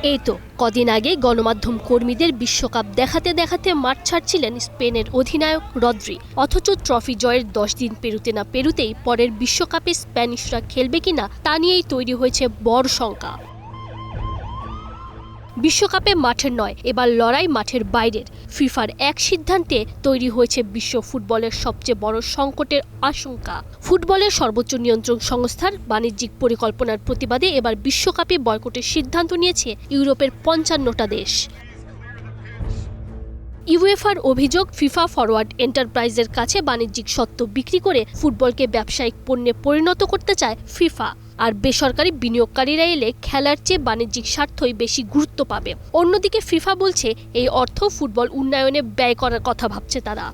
এই তো কদিন আগে গণমাধ্যম কর্মীদের বিশ্বকাপ দেখাতে দেখাতে মাঠ ছাড়ছিলেন স্পেনের অধিনায়ক রদ্রি। অথচ ট্রফি জয়ের 10 দিন পেরুতে না পেরুতেই পরের বিশ্বকাপে স্প্যানিশরা খেলবে কিনা তা নিয়েই তৈরি হয়েছে বড় শঙ্কা। বিশ্বকাপে মাঠের নয়, এবার লড়াই মাঠের বাইরের। ফিফার এক সিদ্ধান্তে তৈরি হয়েছে বিশ্ব ফুটবলের সবচেয়ে বড় সংকটের আশঙ্কা। ফুটবলের সর্বোচ্চ নিয়ন্ত্রক সংস্থার বাণিজ্যিক পরিকল্পনার প্রতিবাদে এবার বিশ্বকাপে বয়কটের সিদ্ধান্ত নিয়েছে ইউরোপের 55টা দেশ। ইউএফার অভিযোগ, ফিফা ফরওয়ার্ড এন্টারপ্রাইজের কাছে বাণিজ্যিক স্বত্ব বিক্রি করে ফুটবলকে ব্যবসায়িক পণ্যে পরিণত করতে চায় ফিফা। আর বেসরকারি বিনিয়োগকারীরা এলে খেলার চেয়ে বাণিজ্যিক স্বার্থই বেশি গুরুত্ব পাবে। অন্যদিকে ফিফা বলছে এই অর্থ ফুটবল উন্নয়নে ব্যয় করার কথা ভাবছে তারা।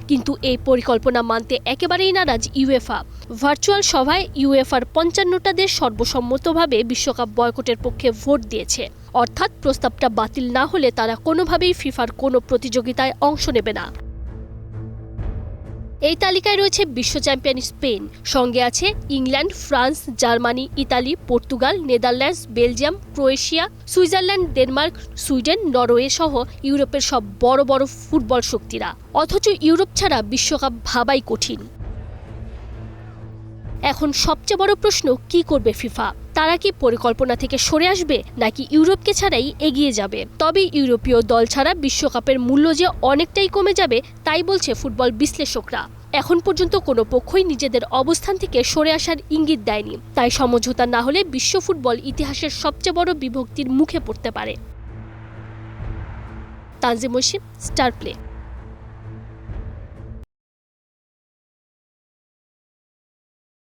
কিন্তু এই পরিকল্পনা মানতে একেবারেই নারাজ ইউএফা। ভার্চুয়াল সভায় ইউএফার 55টা দেশ সর্বসম্মতভাবে বিশ্বকাপ বয়কটের পক্ষে ভোট দিয়েছে। অর্থাৎ প্রস্তাবটা বাতিল না হলে তারা কোনোভাবেই ফিফার কোনো প্রতিযোগিতায় অংশ নেবে না। এই তালিকায় রয়েছে বিশ্ব চ্যাম্পিয়ন স্পেন, সঙ্গে আছে England, France, Germany, Italy, Portugal, Netherlands, Belgium, Croatia, Switzerland, Denmark, Sweden, Norway সহ ইউরোপের সব বড় বড় ফুটবল শক্তিরা। অথচ ইউরোপ ছাড়া বিশ্বকাপ ভাবাই কঠিন। এখন সবচেয়ে বড় প্রশ্ন, কি করবে ফিফা? তারা কি পরিকল্পনা থেকে সরে আসবে নাকি ইউরোপকে ছাড়াই এগিয়ে যাবে? তবে ইউরোপীয় দল ছাড়া বিশ্বকাপের মূল্য যে অনেকটাই কমে যাবে তাই বলছে ফুটবল বিশ্লেষকরা। এখন পর্যন্ত কোনো পক্ষই নিজেদের অবস্থান থেকে সরে আসার ইঙ্গিত দেয়নি। তাই সমঝোতা না হলে বিশ্ব ফুটবল ইতিহাসের সবচেয়ে বড় বিভক্তির মুখে পড়তে পারে। Tanzim Oishi, star play.